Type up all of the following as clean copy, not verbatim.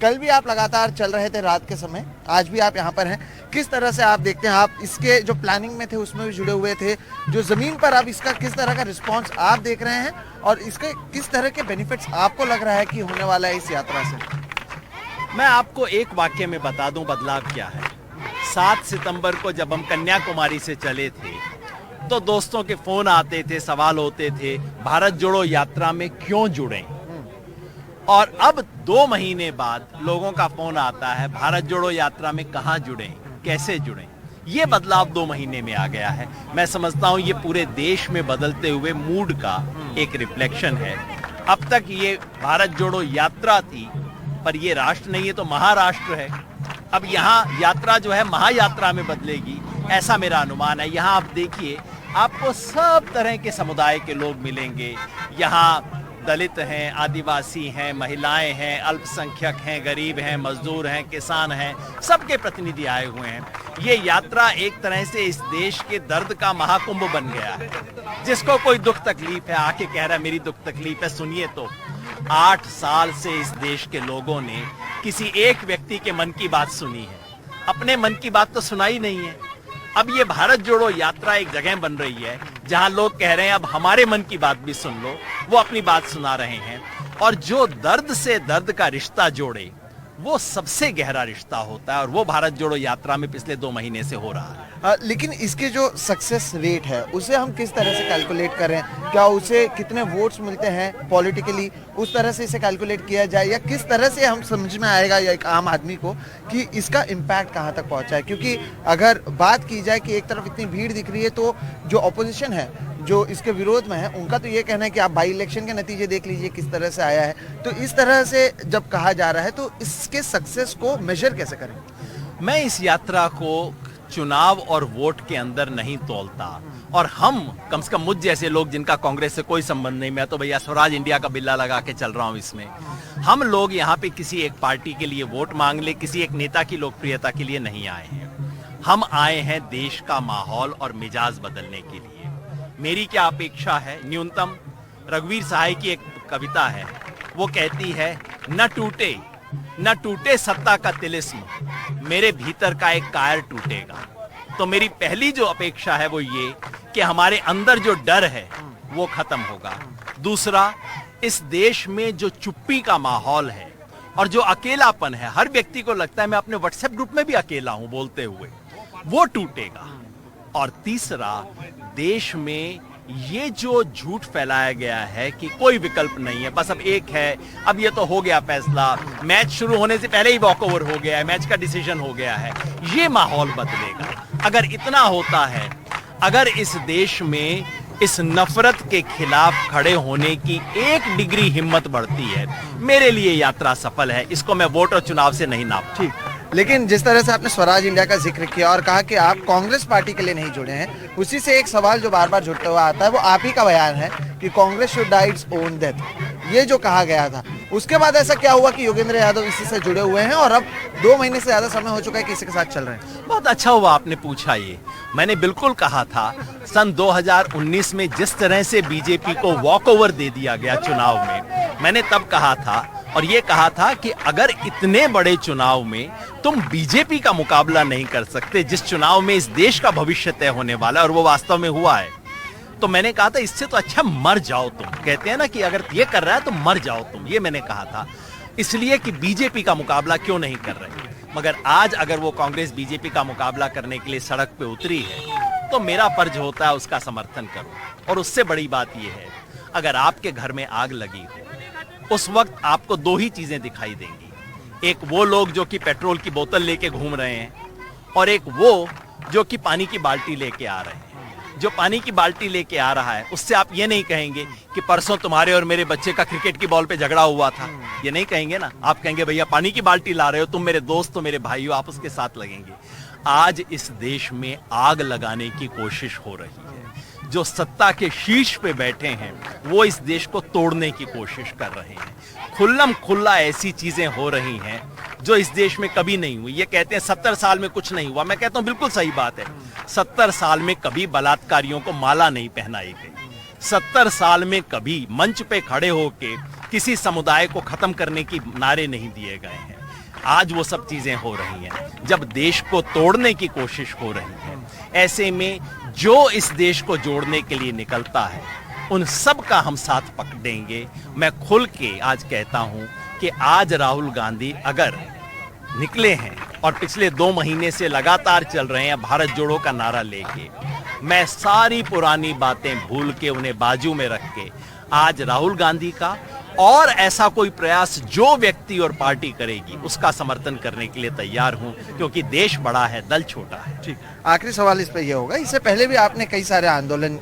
कल भी आप लगातार चल रहे थे रात के समय, आज भी आप यहाँ पर हैं। किस तरह से आप देखते हैं, आप इसके जो प्लानिंग में थे उसमें भी जुड़े हुए थे, जो ज़मीन पर आप इसका किस तरह का रिस्पांस आप देख रहे हैं और इसके किस तरह के बेनिफिट्स आपको लग रहा है कि होने वाला है इस यात्रा से? मैं आपको एक वाक्य में बता दूं बदलाव क्या है। 7 सितंबर को जब हम कन्याकुमारी से चले थे तो दोस्तों के फोन आते थे, सवाल होते थे भारत जोड़ो यात्रा में क्यों जुड़े, और अब 2 महीने बाद लोगों का फोन आता है भारत जोड़ो यात्रा में कहां जुड़े, कैसे जुड़े। ये बदलाव 2 महीने में आ गया है। मैं समझता हूं ये पूरे देश में बदलते हुए मूड का एक रिफ्लेक्शन है। अब तक ये भारत जोड़ो यात्रा थी, पर ये राष्ट्र नहीं, ये तो महाराष्ट्र है। अब यहाँ यात्रा जो है महायात्रा में बदलेगी, ऐसा मेरा अनुमान है। यहाँ आप देखिए, आपको सब तरह के समुदाय के लोग मिलेंगे। यहाँ दलित हैं, आदिवासी हैं, महिलाएं हैं, अल्पसंख्यक हैं, गरीब हैं, मजदूर हैं, किसान हैं, सबके प्रतिनिधि आए हुए हैं। ये यात्रा एक तरह से इस देश के दर्द का महाकुंभ बन गया है। जिसको कोई दुख तकलीफ है आके कह रहा है मेरी दुख तकलीफ है, सुनिए तो 8 साल से इस देश के लोगों ने किसी एक व्यक्ति के मन की बात सुनी है, अपने मन की बात तो सुनाई नहीं है। अब ये भारत जोड़ो यात्रा एक जगह बन रही है जहां लोग कह रहे हैं अब हमारे मन की बात भी सुन लो, वो अपनी बात सुना रहे हैं। और जो दर्द से दर्द का रिश्ता जोड़े वो सबसे गहरा रिश्ता होता है, और वो भारत जोड़ो यात्रा में पिछले 2 महीने से हो रहा है। लेकिन इसके जो सक्सेस रेट है उसे हम किस तरह से कैलकुलेट करें? क्या उसे कितने वोट्स मिलते हैं पॉलिटिकली, उस तरह से इसे कैलकुलेट किया जाए, या किस तरह से हम समझ में आएगा या एक आम आदमी को कि इसका इम्पैक्ट कहाँ तक पहुँचा है? क्योंकि अगर बात की जाए कि एक तरफ इतनी भीड़ दिख रही है तो जो अपोजिशन है, जो इसके विरोध में है, उनका तो ये कहना है कि आप बाई इलेक्शन के नतीजे देख लीजिए किस तरह से आया है। तो इस तरह से जब कहा जा रहा है तो इसके सक्सेस को मेजर कैसे करें? मैं इस यात्रा को चुनाव और वोट के अंदर नहीं तोलता, और हम कम से कम मुझ जैसे लोग जिनका कांग्रेस से कोई संबंध नहीं, मैं तो भैया स्वराज इंडिया का बिल्ला लगा के चल रहा हूं इसमें। हम लोग यहाँ पे किसी एक पार्टी के लिए वोट मांग ले, किसी एक नेता की लोकप्रियता के लिए नहीं आए हैं। हम आए हैं देश का माहौल और मिजाज बदलने के लिए। मेरी क्या अपेक्षा है? न्यूनतम रघुवीर सहाय की एक कविता है, वो कहती है न टूटे सत्ता का तिलिस्म, मेरे भीतर का एक कायर टूटेगा। तो मेरी पहली जो अपेक्षा है वो ये कि हमारे अंदर जो डर है वो खत्म होगा। दूसरा, इस देश में जो चुप्पी का माहौल है और जो अकेलापन है, हर व्यक्ति को लगता है मैं अपने व्हाट्सएप ग्रुप में भी अकेला हूं बोलते हुए, वो टूटेगा। और तीसरा, देश में ये जो झूठ फैलाया गया है कि कोई विकल्प नहीं है, बस अब एक है, अब ये तो हो गया फैसला, मैच शुरू होने से पहले ही वॉक ओवर हो गया है, मैच का डिसीजन हो गया है, ये माहौल बदलेगा। अगर इतना होता है, अगर इस देश में इस नफरत के खिलाफ खड़े होने की 1 डिग्री हिम्मत बढ़ती है, मेरे लिए यात्रा सफल है। इसको मैं वोट और चुनाव से नहीं नापता। ठीक, लेकिन जिस तरह से आपने स्वराज इंडिया का जिक्र किया और कहा कि आप कांग्रेस पार्टी के लिए नहीं जुड़े हैं, उसी से एक सवाल जो बार बार जुड़ता हुआ आता है वो आप ही का बयान है कि Congress should die its own death. ये जो कहा गया था, उसके बाद ऐसा क्या हुआ कि योगेंद्र यादव इसी से जुड़े हुए हैं और अब 2 महीने से ज्यादा समय हो चुका है कि इसी के साथ चल रहे हैं? बहुत अच्छा हुआ आपने पूछा ये। मैंने बिल्कुल कहा था, सन 2019 में जिस तरह से बीजेपी को वॉक ओवर दे दिया गया चुनाव में, मैंने तब कहा था और ये कहा था कि अगर इतने बड़े चुनाव में तुम बीजेपी का मुकाबला नहीं कर सकते, जिस चुनाव में इस देश का भविष्य तय होने वाला है, और वो वास्तव में हुआ है, तो मैंने कहा था इससे तो अच्छा मर जाओ तुम। कहते हैं ना कि अगर ये कर रहा है तो मर जाओ तुम, ये मैंने कहा था, इसलिए कि बीजेपी का मुकाबला क्यों नहीं कर रहे। मगर आज अगर वो कांग्रेस बीजेपी का मुकाबला करने के लिए सड़क पे उतरी है तो मेरा फर्ज होता है उसका समर्थन करो। और उससे बड़ी बात यह है, अगर आपके घर में आग लगी हो उस वक्त आपको 2 ही चीजें दिखाई देंगी, एक वो लोग जो कि पेट्रोल की बोतल लेके घूम रहे हैं, और एक वो जो कि पानी की बाल्टी लेके आ रहे हैं। जो पानी की बाल्टी लेके आ रहा है उससे आप ये नहीं कहेंगे कि परसों तुम्हारे और मेरे बच्चे का क्रिकेट की बॉल पे झगड़ा हुआ था, ये नहीं कहेंगे ना। आप कहेंगे भैया पानी की बाल्टी ला रहे हो, तुम मेरे दोस्त हो, मेरे भाई हो, आप उसके साथ लगेंगे। आज इस देश में आग लगाने की कोशिश हो रही है। जो सत्ता के शीर्ष पे बैठे हैं वो इस देश को तोड़ने की कोशिश कर रहे हैं। खुल्लम खुल्ला ऐसी चीजें हो रही हैं जो इस देश में कभी नहीं हुई। ये कहते हैं 70 साल में कुछ नहीं हुआ, मैं कहता हूं बिल्कुल सही बात है। 70 साल में कभी बलात्कारियों को माला नहीं पहनाई गई। 70 साल में कभी मंच पे खड़े होके किसी समुदाय को खत्म करने की नारे नहीं दिए गए हैं। आज वो सब चीजें हो रही हैं जब देश को तोड़ने की कोशिश हो रही है। ऐसे में जो इस देश को जोड़ने के लिए निकलता है उन सब का हम साथ पकड़ेंगे। मैं खुल के आज कहता हूं कि आज राहुल गांधी अगर निकले हैं और पिछले 2 महीने से लगातार चल रहे हैं भारत जोड़ो का नारा लेके, मैं सारी पुरानी बातें भूल के उन्हें बाजू में रख के आज राहुल गांधी का और ऐसा कोई प्रयास जो व्यक्ति और पार्टी करेगी उसका समर्थन करने के लिए तैयार हूं, क्योंकि देश बड़ा है, दल छोटा है। ठीक, आखिरी सवाल इस पे ये होगा, इससे पहले भी आपने कई सारे आंदोलन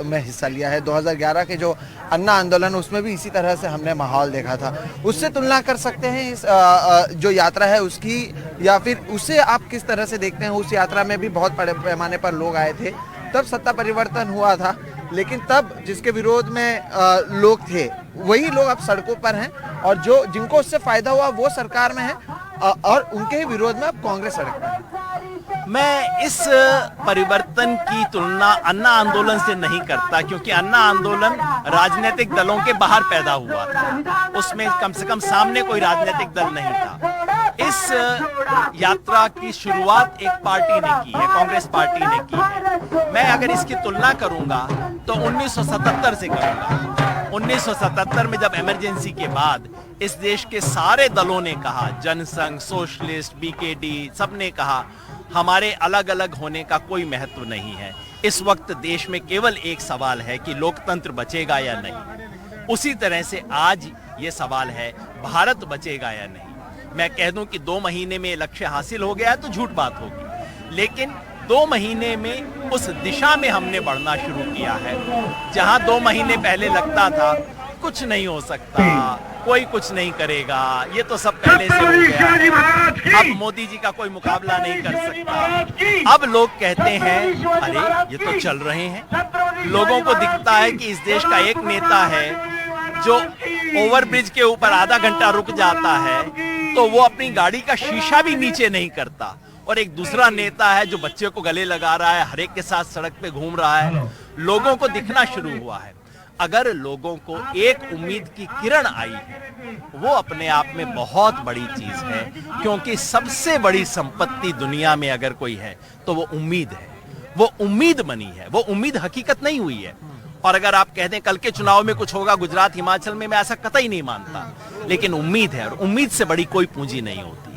में हिस्सा लिया है। 2011 के जो अन्ना आंदोलन, उसमें भी इसी तरह से हमने माहौल देखा था। उससे तुलना कर सकते हैं इस जो यात्रा है उसकी, या फिर उसे आप किस तरह से देखते हैं? उस यात्रा में भी बहुत बड़े पैमाने पर लोग आए थे, तब सत्ता परिवर्तन हुआ था, लेकिन तब जिसके विरोध में लोग थे वही लोग अब सड़कों पर हैं, और जो जिनको उससे फायदा हुआ वो सरकार में है, और उनके ही विरोध में अब कांग्रेस सड़क पर है। मैं इस परिवर्तन की तुलना अन्ना आंदोलन से नहीं करता, क्योंकि अन्ना आंदोलन राजनीतिक दलों के बाहर पैदा हुआ था, उसमें कम से कम सामने कोई राजनीतिक दल नहीं था। इस यात्रा की शुरुआत एक पार्टी ने की है, कांग्रेस पार्टी ने की है। मैं अगर इसकी तुलना करूंगा तो 1977 से करूंगा। 1977 में जब इमरजेंसी के बाद इस देश के सारे दलों ने कहा, जनसंघ, सोशलिस्ट, बीकेडी, सबने कहा हमारे अलग अलग होने का कोई महत्व नहीं है। इस वक्त देश में केवल एक सवाल है कि लोकतंत्र बचेगा या नहीं। उसी तरह से आज ये सवाल है भारत बचेगा या नहीं। मैं कह दूं कि 2 महीने में लक्ष्य हासिल हो गया तो झूठ बात होगी, लेकिन 2 महीने में उस दिशा में हमने बढ़ना शुरू किया है जहां 2 महीने पहले लगता था कुछ नहीं हो सकता, कोई कुछ नहीं करेगा, ये तो सब पहले से हो गया, अब मोदी जी का कोई मुकाबला नहीं कर सकता। अब लोग कहते हैं अरे ये तो चल रहे हैं। लोगों को दिखता है कि इस देश का एक नेता है जो ओवरब्रिज के ऊपर आधा घंटा रुक जाता है तो वो अपनी गाड़ी का शीशा भी नीचे नहीं करता, और एक दूसरा नेता है जो बच्चे को गले लगा रहा है, हर एक के साथ सड़क पे घूम रहा है। लोगों को दिखना शुरू हुआ है। अगर लोगों को एक उम्मीद की किरण आई है, वो अपने आप में बहुत बड़ी चीज है, क्योंकि सबसे बड़ी संपत्ति दुनिया में अगर कोई है तो वो उम्मीद है। वो उम्मीद बनी है, वो उम्मीद हकीकत नहीं हुई है। और अगर आप कह दें कल के चुनाव में कुछ होगा गुजरात, हिमाचल में, मैं ऐसा कतई नहीं मानता, लेकिन उम्मीद है, और उम्मीद से बड़ी कोई पूंजी नहीं होती।